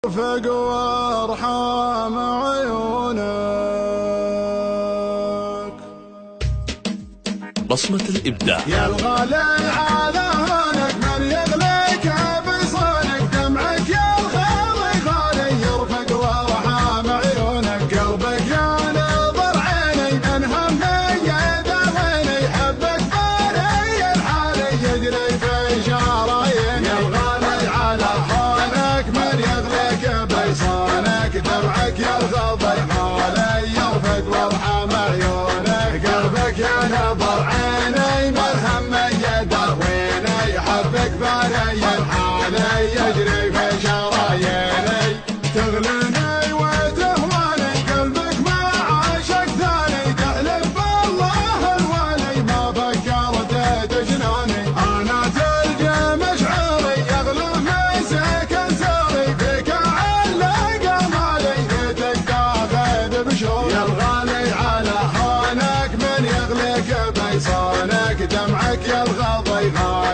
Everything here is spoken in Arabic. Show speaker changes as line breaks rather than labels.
فق وارحام عيونك.
بصمة الإبداع
يا الغالي على هونك من يغليك بصونك، دمعك يا الغالي غالي يرفق وارحام عيونك. قلبك يا نظر عيني من همي يداويني، حبك باري الحالي يجري في شراييني. يا الغالي على هونك من يغليك بصونك، دمعك يا الغالي غالي يرفق وارحام عيونك. قلبك يا نظر عيني من همي يداويني، حبك باري الحالي يجري في شراييني. تغليني وتهواني قلبك ما عاشق ثاني، تحلف بالله الوالي ما فكرت تجناني. انا تلقى مشعوري يغلو مسك انساري، فيك علق امالي بيتك تاخذ بشوري. يا الغالي على هونك من يغليك بيصونك، دمعك يا الغضي غالي